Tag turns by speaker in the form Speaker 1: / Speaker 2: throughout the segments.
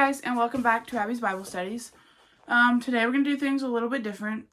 Speaker 1: guys, and welcome back to Abby's Bible Studies. Today we're going to do things a little bit different.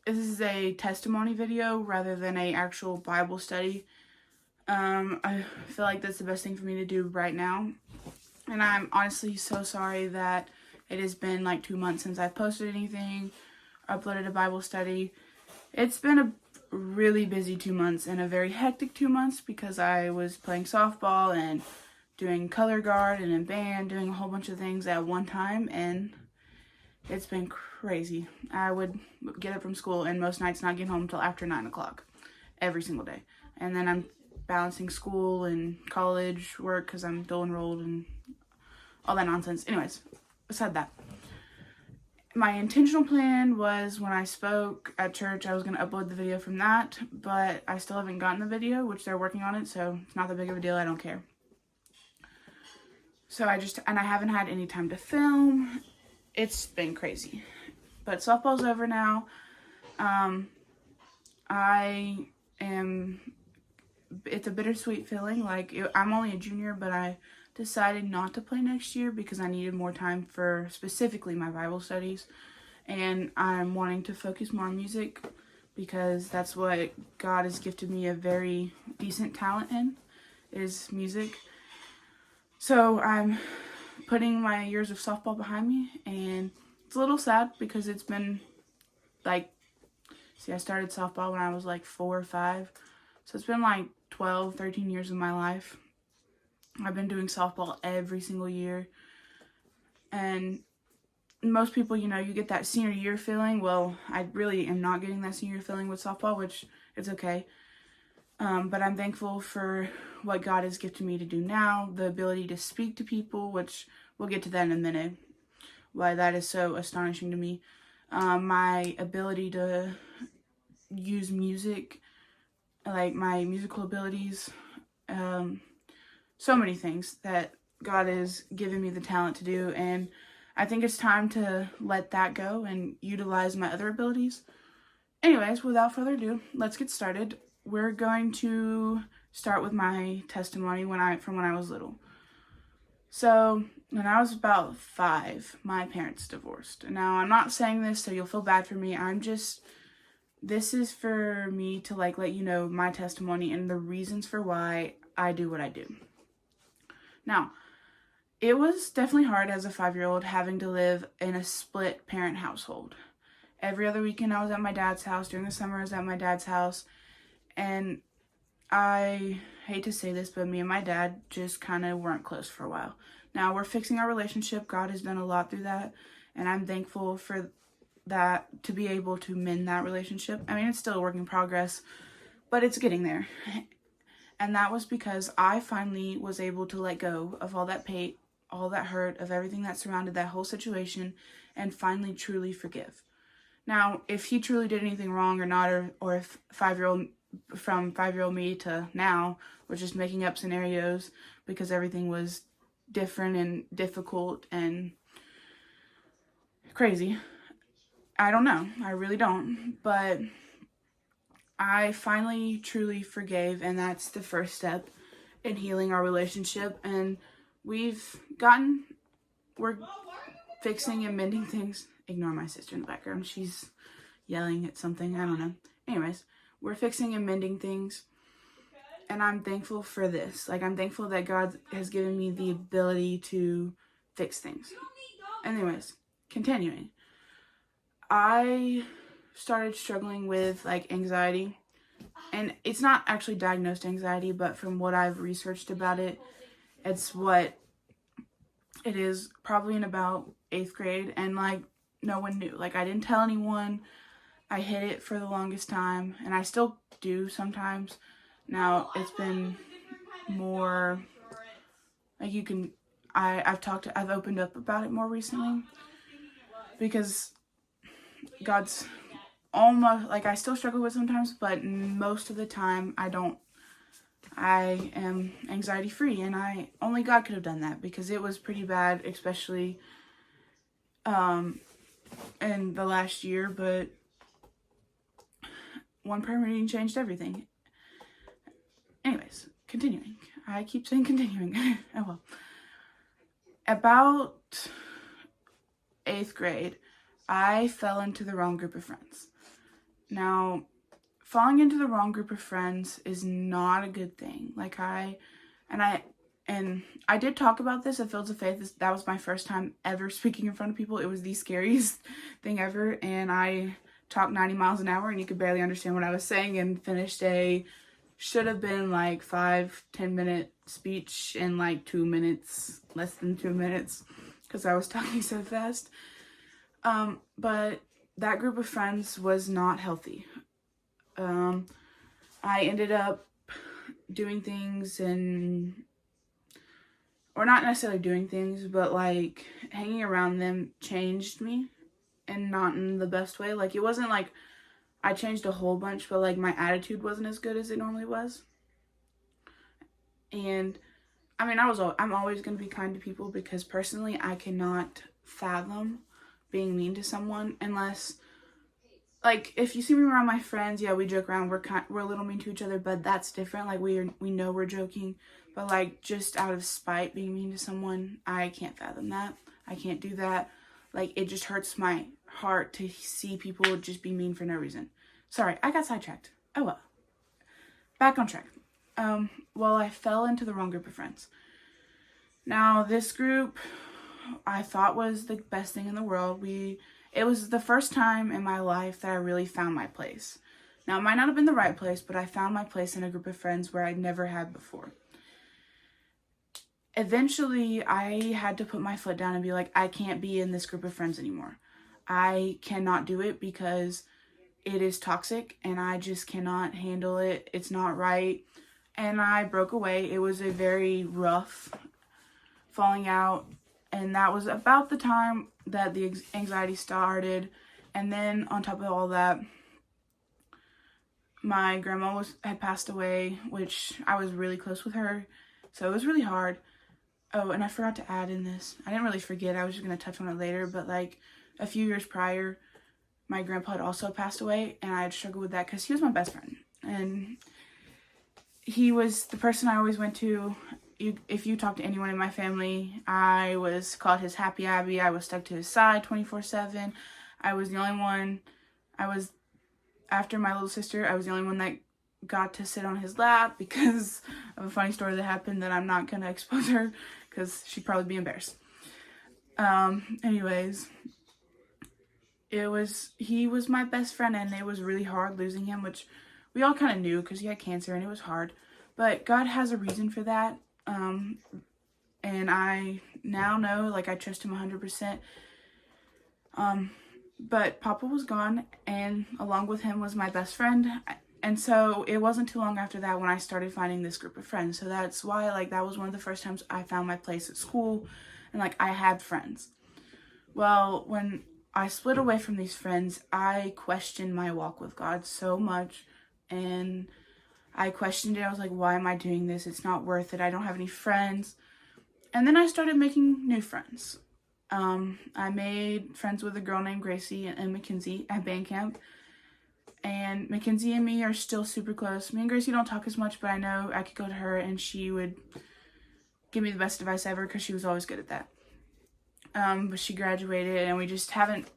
Speaker 1: This is a testimony video rather than a actual Bible study. I feel like that's the best thing for me to do right now. And I'm honestly so sorry that it has been like 2 months since I've posted anything, uploaded a Bible study. It's been a really busy 2 months and a very hectic 2 months because I was playing softball and doing color guard and in band, doing a whole bunch of things at one time, and it's been crazy. I would get up from school and most nights not get home until after 9 o'clock every single day. And then I'm balancing school and college work because I'm dual enrolled and all that nonsense. Anyways, aside that, my intentional plan was when I spoke at church, I was going to upload the video from that, but I still haven't gotten the video, which they're working on it, so it's not that big of a deal. I don't care. So I haven't had any time to film. It's been crazy. But softball's over now. It's a bittersweet feeling. I'm only a junior, but I decided not to play next year because I needed more time for specifically my Bible studies. And I'm wanting to focus more on music because that's what God has gifted me a very decent talent in, is music. So I'm putting my years of softball behind me, and it's a little sad because it's been I started softball when I was like 4 or 5. So it's been like 12, 13 years of my life. I've been doing softball every single year. And most people, you get that senior year feeling. Well, I really am not getting that senior year feeling with softball, which it's okay. But I'm thankful for what God has gifted me to do now, the ability to speak to people, which we'll get to that in a minute, why that is so astonishing to me. My ability to use music, like my musical abilities, so many things that God has given me the talent to do, and I think it's time to let that go and utilize my other abilities. Anyways, without further ado, let's get started. We're going to start with my testimony from when I was little. So, when I was about 5, my parents divorced. Now, I'm not saying this so you'll feel bad for me. This is for me to let you know my testimony and the reasons for why I do what I do. Now, it was definitely hard as a 5-year-old having to live in a split parent household. Every other weekend I was at my dad's house. During the summer I was at my dad's house. And I hate to say this, but me and my dad just kind of weren't close for a while. Now we're fixing our relationship. God has done a lot through that. And I'm thankful for that, to be able to mend that relationship. I mean, it's still a work in progress, but it's getting there. And that was because I finally was able to let go of all that pain, all that hurt, of everything that surrounded that whole situation, and finally truly forgive. Now, if he truly did anything wrong or not, or if 5-year-old me to now was just making up scenarios because everything was different and difficult and crazy, I don't know. I really don't. But I finally truly forgave, and that's the first step in healing our relationship. And we're fixing and mending things. Ignore my sister in the background. She's yelling at something. I don't know. Anyways, we're fixing and mending things. And I'm thankful for this. I'm thankful that God has given me the ability to fix things. Anyways, continuing. I started struggling with anxiety. And it's not actually diagnosed anxiety, but from what I've researched about it, it's what it is, probably in about 8th grade. And no one knew. I didn't tell anyone. I hid it for the longest time, and I still do sometimes. Now it's been more I've opened up about it more recently because God's almost I still struggle with sometimes, but most of the time I am anxiety free, and only God could have done that because it was pretty bad, especially in the last year. But one prayer meeting changed everything. Anyways, continuing. I keep saying continuing. Oh well. About 8th grade, I fell into the wrong group of friends. Now, falling into the wrong group of friends is not a good thing. I did talk about this at Fields of Faith. That was my first time ever speaking in front of people. It was the scariest thing ever, and I talked 90 miles an hour, and you could barely understand what I was saying, and finished should have been like 5-10 minute speech in like 2 minutes, less than 2 minutes, because I was talking so fast. But that group of friends was not healthy. I ended up doing things or not necessarily doing things, but like hanging around them changed me, and not in the best way. Like, it wasn't like I changed a whole bunch, but like my attitude wasn't as good as it normally was. And I mean, I'm always going to be kind to people, because personally I cannot fathom being mean to someone unless, like, if you see me around my friends, yeah, we joke around, we're a little mean to each other, but that's different. Like, we know we're joking, but like just out of spite being mean to someone, I can't fathom that. I can't do that. Like, it just hurts my heart to see people just be mean for no reason. Sorry, I got sidetracked. Oh well. Back on track. Well, I fell into the wrong group of friends. Now, this group I thought was the best thing in the world. It was the first time in my life that I really found my place. Now, it might not have been the right place, but I found my place in a group of friends where I'd never had before. Eventually, I had to put my foot down and be like, I can't be in this group of friends anymore. I cannot do it because it is toxic and I just cannot handle it. It's not right. And I broke away. It was a very rough falling out. And that was about the time that the anxiety started. And then on top of all that, my grandma had passed away, which I was really close with her. So it was really hard. Oh, and I forgot to add in this. I didn't really forget. I was just going to touch on it later. But like a few years prior, my grandpa had also passed away. And I had struggled with that because he was my best friend. And he was the person I always went to. If you talk to anyone in my family, I was called his Happy Abby. I was stuck to his side 24/7. I was the only one. After my little sister, I was the only one that got to sit on his lap because of a funny story that happened that I'm not going to expose her because she'd probably be embarrassed. Anyways, he was my best friend, and it was really hard losing him, which we all kind of knew because he had cancer and it was hard. But God has a reason for that. And I now know, like, I trust him 100%. But Papa was gone, and along with him was my best friend. And so it wasn't too long after that when I started finding this group of friends. So that's why, like, that was one of the first times I found my place at school and, like, I had friends. Well, when I split away from these friends, I questioned my walk with God so much. And I questioned it. I was like, why am I doing this? It's not worth it. I don't have any friends. And then I started making new friends. I made friends with a girl named Gracie and Mackenzie at band camp. And Mackenzie and me are still super close. Me and Gracie don't talk as much, but I know I could go to her and she would give me the best advice ever because she was always good at that. But she graduated and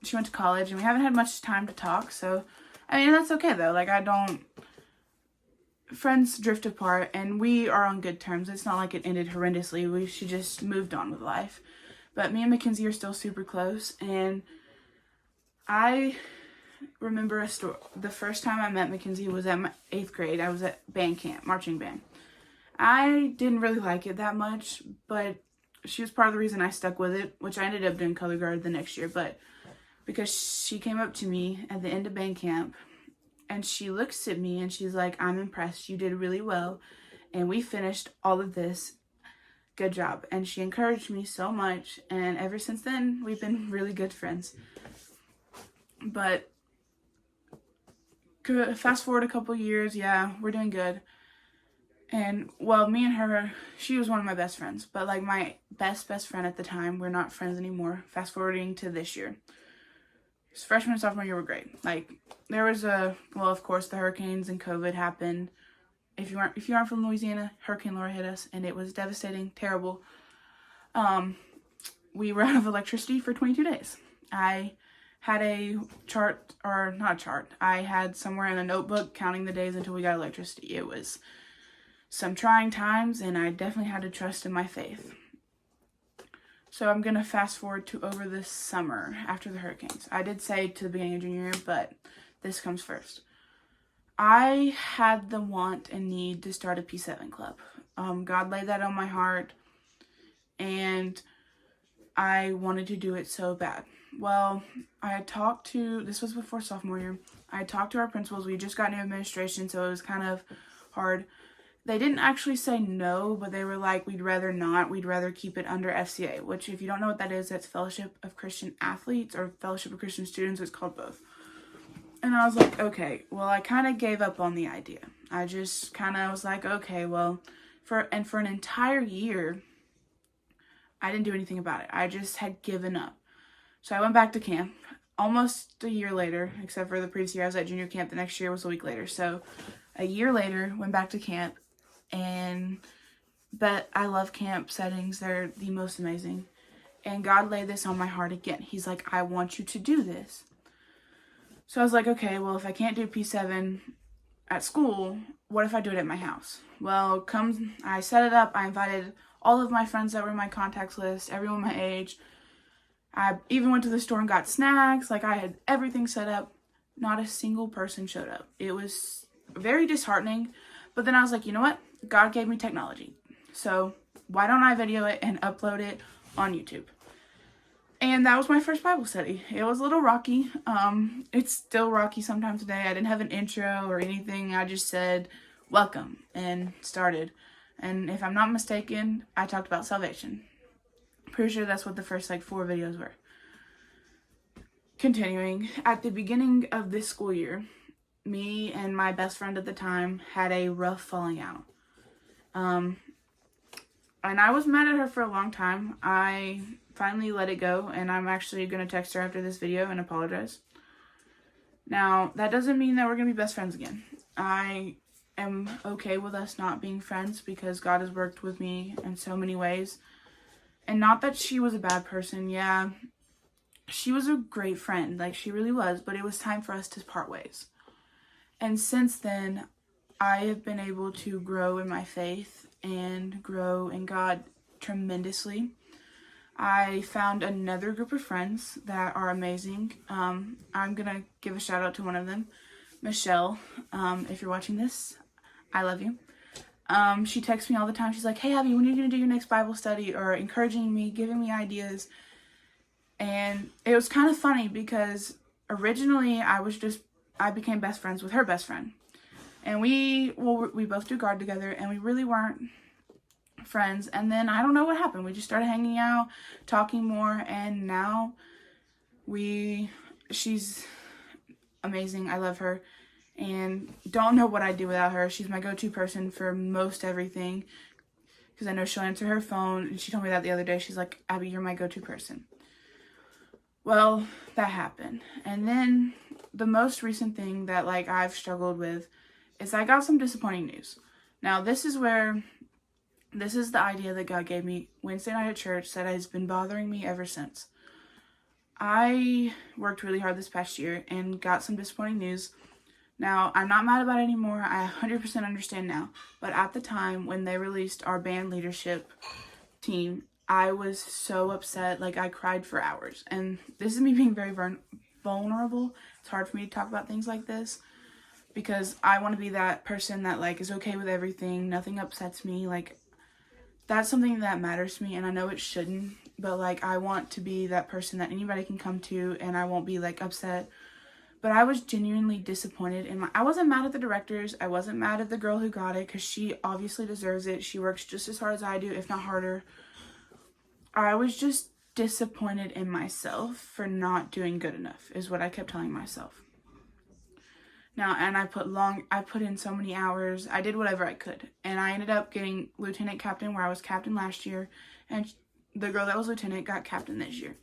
Speaker 1: she went to college and we haven't had much time to talk. So, I mean, that's okay though. Like, friends drift apart and we are on good terms. It's not like it ended horrendously. She just moved on with life. But me and Mackenzie are still super close. And I remember a story. The first time I met Mackenzie was at my 8th grade. I was at band camp, marching band. I didn't really like it that much, but she was part of the reason I stuck with it, which I ended up doing color guard the next year. But because she came up to me at the end of band camp and she looks at me and she's like, I'm impressed. You did really well. And we finished all of this. Good job. And she encouraged me so much. And ever since then, we've been really good friends. But fast forward a couple years, yeah, we're doing good. And, well, me and her, she was one of my best friends. But, like, my best friend at the time, we're not friends anymore. Fast forwarding to this year. Freshman and sophomore year were great. Like, there was of course, the hurricanes and COVID happened. If you aren't from Louisiana, Hurricane Laura hit us, and it was devastating, terrible. we were out of electricity for 22 days. I had a chart, or not a chart, I had somewhere in a notebook counting the days until we got electricity. It was some trying times, and I definitely had to trust in my faith. So I'm going to fast forward to over this summer after the hurricanes. I did say to the beginning of junior year, but this comes first. I had the want and need to start a P7 club. God laid that on my heart, and I wanted to do it so bad. Well, I had talked to, this was before sophomore year, I had talked to our principals. We just got new administration, so it was kind of hard. They didn't actually say no, but they were like, we'd rather not. We'd rather keep it under FCA, which if you don't know what that is, that's Fellowship of Christian Athletes or Fellowship of Christian Students. It's called both. And I was like, okay, well, I kind of gave up on the idea. I just kind of was like, okay, well, for an entire year, I didn't do anything about it. I just had given up. So I went back to camp almost a year later, except for the previous year I was at junior camp. The next year was a week later. So a year later, went back to camp. But I love camp settings. They're the most amazing. And God laid this on my heart again. He's like, I want you to do this. So I was like, okay, well, if I can't do P7 at school, what if I do it at my house? Well, I set it up. I invited all of my friends that were in my contacts list, everyone my age. I even went to the store and got snacks. Like, I had everything set up. Not a single person showed up. It was very disheartening. But then I was like, you know what? God gave me technology. So why don't I video it and upload it on YouTube? And that was my first Bible study. It was a little rocky. It's still rocky sometimes today. I didn't have an intro or anything. I just said, welcome, and started. And if I'm not mistaken, I talked about salvation. Pretty sure that's what the first 4 videos were. Continuing, at the beginning of this school year, me and my best friend at the time had a rough falling out. And I was mad at her for a long time. I finally let it go, and I'm actually going to text her after this video and apologize. Now, that doesn't mean that we're going to be best friends again. I am okay with us not being friends because God has worked with me in so many ways. And not that she was a bad person. Yeah, she was a great friend. She really was. But it was time for us to part ways. And since then, I have been able to grow in my faith and grow in God tremendously. I found another group of friends that are amazing. I'm going to give a shout out to one of them, Michelle. If you're watching this, I love you. She texts me all the time. She's like, hey, Abby, when are you going to do your next Bible study? Or encouraging me, giving me ideas. And it was kind of funny because originally I became best friends with her best friend. And we both do guard together, and we really weren't friends. And then I don't know what happened. We just started hanging out, talking more, and now she's amazing. I love her and don't know what I'd do without her. She's my go-to person for most everything because I know she'll answer her phone, and she told me that the other day. She's like, Abby, you're my go-to person. Well, that happened. And then the most recent thing that I've struggled with is I got some disappointing news. Now, this is the idea that God gave me Wednesday night at church that has been bothering me ever since. I worked really hard this past year and got some disappointing news. Now, I'm not mad about it anymore. I 100% understand now. But at the time when they released our band leadership team, I was so upset. I cried for hours. And this is me being very vulnerable. It's hard for me to talk about things like this because I want to be that person that is okay with everything. Nothing upsets me. That's something that matters to me, and I know it shouldn't, but I want to be that person that anybody can come to, and I won't be upset. But I was genuinely disappointed I wasn't mad at the directors. I wasn't mad at the girl who got it because she obviously deserves it. She works just as hard as I do, if not harder. I was just disappointed in myself for not doing good enough, is what I kept telling myself. Now, and I put in so many hours. I did whatever I could. And I ended up getting lieutenant captain where I was captain last year. And the girl that was lieutenant got captain this year.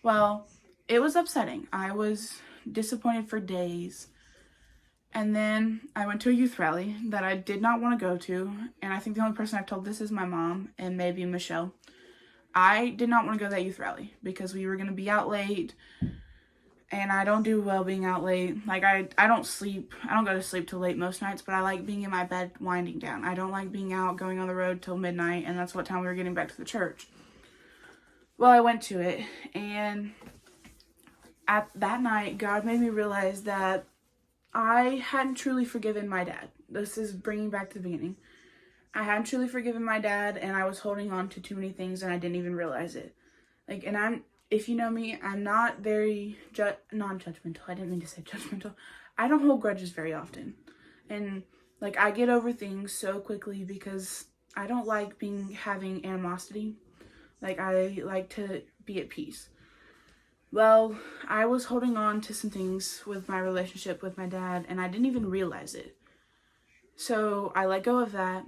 Speaker 1: Well, it was upsetting. I was disappointed for days. And then I went to a youth rally that I did not want to go to. And I think the only person I've told this is my mom and maybe Michelle. I did not want to go to that youth rally because we were going to be out late, and I don't do well being out late. Like, I don't sleep. I don't go to sleep till late most nights, but I like being in my bed winding down. I don't like being out, going on the road till midnight, and that's what time we were getting back to the church. Well, I went to it, and at that night, God made me realize that I hadn't truly forgiven my dad. This is bringing back to the beginning. I hadn't truly forgiven my dad, and I was holding on to too many things, and I didn't even realize it. Like, and if you know me, I'm not very non-judgmental. I didn't mean to say judgmental. I don't hold grudges very often. And, like, I get over things so quickly because I don't like having animosity. Like, I like to be at peace. Well, I was holding on to some things with my relationship with my dad, and I didn't even realize it. So I let go of that,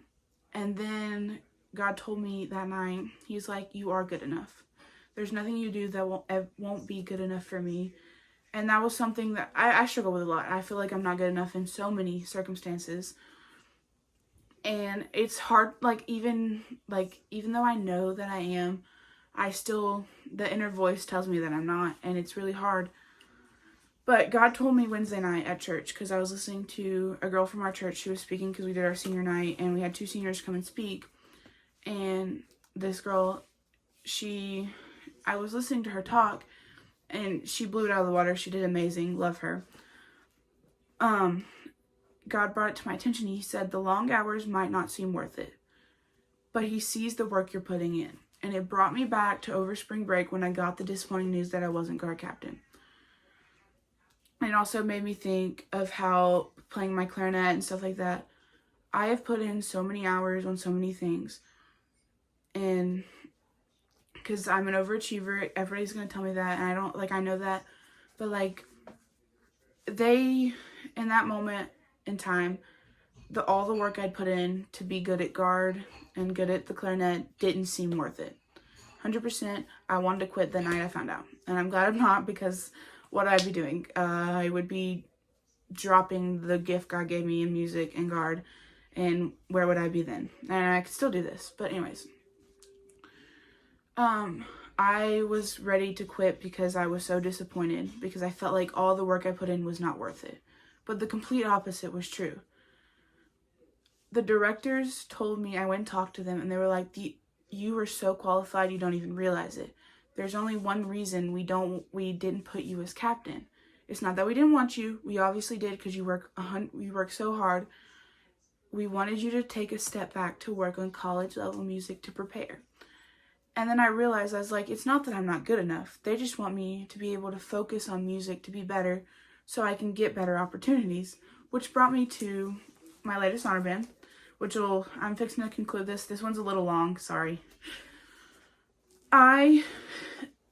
Speaker 1: and then God told me that night, he's like, you are good enough. There's nothing you do that won't be good enough for me. And that was something that I struggle with a lot. I feel like I'm not good enough in so many circumstances. And it's hard, even though I know that I am, the inner voice tells me that I'm not, and it's really hard. But God told me Wednesday night at church, because I was listening to a girl from our church. She was speaking because we did our senior night, and we had 2 seniors come and speak. And this girl, I was listening to her talk, and she blew it out of the water. She did amazing. Love her. God brought it to my attention. He said, the long hours might not seem worth it, but he sees the work you're putting in. And it brought me back to over spring break when I got the disappointing news that I wasn't guard captain. And it also made me think of how playing my clarinet and stuff like that, I have put in so many hours on so many things. And because I'm an overachiever, everybody's going to tell me that, and I know that. But, in that moment in time, all the work I'd put in to be good at guard and good at the clarinet didn't seem worth it. 100%, I wanted to quit the night I found out. And I'm glad I'm not, because what I'd be doing, I would be dropping the gift God gave me in music and guard, and where would I be then? And I could still do this, but anyways. I was ready to quit because I was so disappointed, because I felt like all the work I put in was not worth it. But the complete opposite was true. The directors told me, I went and talked to them, and they were like, you are so qualified, you don't even realize it. There's only one reason we didn't put you as captain. It's not that we didn't want you. We obviously did, because you work so hard. We wanted you to take a step back to work on college level music to prepare. And then I realized, I was like, it's not that I'm not good enough. They just want me to be able to focus on music to be better so I can get better opportunities, which brought me to my latest honor band, I'm fixing to conclude this. This one's a little long, sorry. I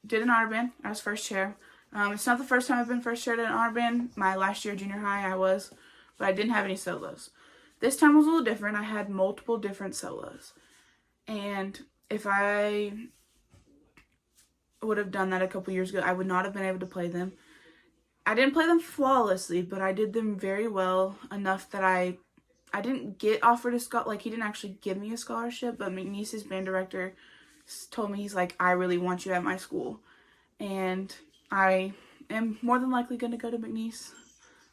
Speaker 1: did an honor band. I was first chair. It's not the first time I've been first chair at an honor band. My last year, junior high, I was, but I didn't have any solos. This time was a little different. I had multiple different solos. And if I would have done that a couple years ago, I would not have been able to play them. I didn't play them flawlessly, but I did them very well, enough that I didn't get offered a scholarship. He didn't actually give me a scholarship, but McNeese's band director told me, he's like, I really want you at my school. And I am more than likely going to go to McNeese.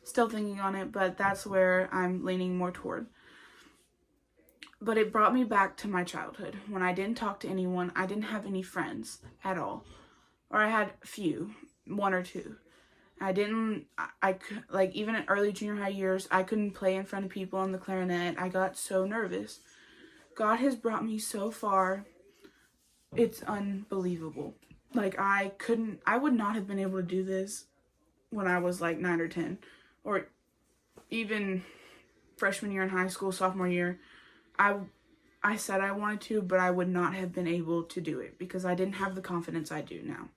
Speaker 1: Still thinking on it, but that's where I'm leaning more toward. But it brought me back to my childhood, when I didn't talk to anyone. I didn't have any friends at all. Or I had few, 1 or 2. Even in early junior high years, I couldn't play in front of people on the clarinet. I got so nervous. God has brought me so far. It's unbelievable. I would not have been able to do this when I was 9 or 10, or even freshman year in high school, sophomore year. I said I wanted to, but I would not have been able to do it because I didn't have the confidence I do now.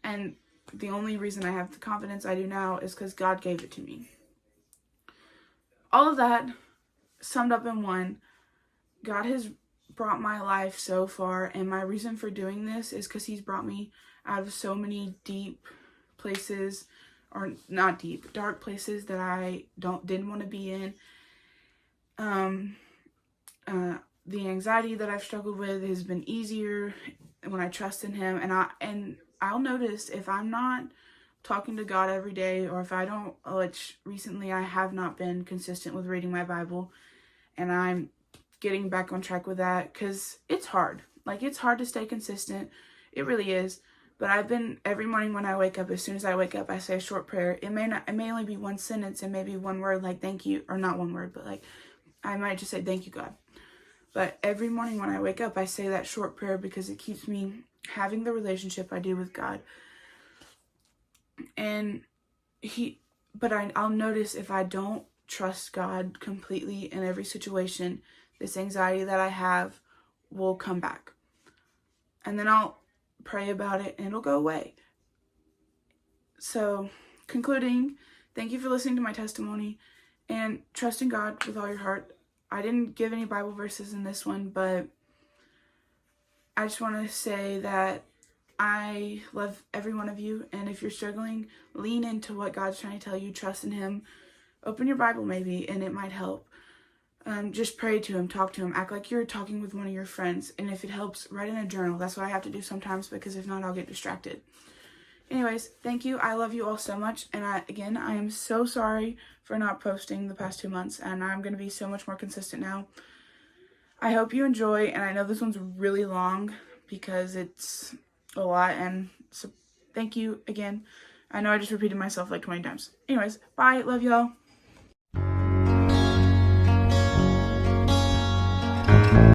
Speaker 1: And the only reason I have the confidence I do now is because God gave it to me. All of that summed up in one, God has brought my life so far, and my reason for doing this is because he's brought me out of so many deep places, or not deep, dark places that I didn't want to be in. The anxiety that I've struggled with has been easier. when I trust in him. And I'll notice if I'm not talking to God every day, or if I don't, which recently I have not been consistent with reading my Bible, and I'm getting back on track with that, because it's hard. Like, it's hard to stay consistent. It really is. But I've been, every morning when I wake up, as soon as I wake up, I say a short prayer. It may only be one sentence and maybe one word, like thank you, or not one word, but like I might just say thank you, God. But every morning when I wake up, I say that short prayer because it keeps me having the relationship I do with God. And I'll notice if I don't trust God completely in every situation, this anxiety that I have will come back. And then I'll pray about it and it'll go away. So, concluding, thank you for listening to my testimony and trust in God with all your heart. I didn't give any Bible verses in this one, but I just want to say that I love every one of you, and if you're struggling, lean into what God's trying to tell you. Trust in him. Open your Bible maybe, and it might help. Just pray to him, talk to him, act like you're talking with one of your friends, and if it helps, write in a journal. That's what I have to do sometimes, because if not, I'll get distracted. Anyways, thank you. I love you all so much, and I am so sorry for not posting the past 2 months, and I'm going to be so much more consistent now. I hope you enjoy, and I know this one's really long because it's a lot, and so thank you again. I know I just repeated myself like 20 times. Anyways, bye. Love y'all.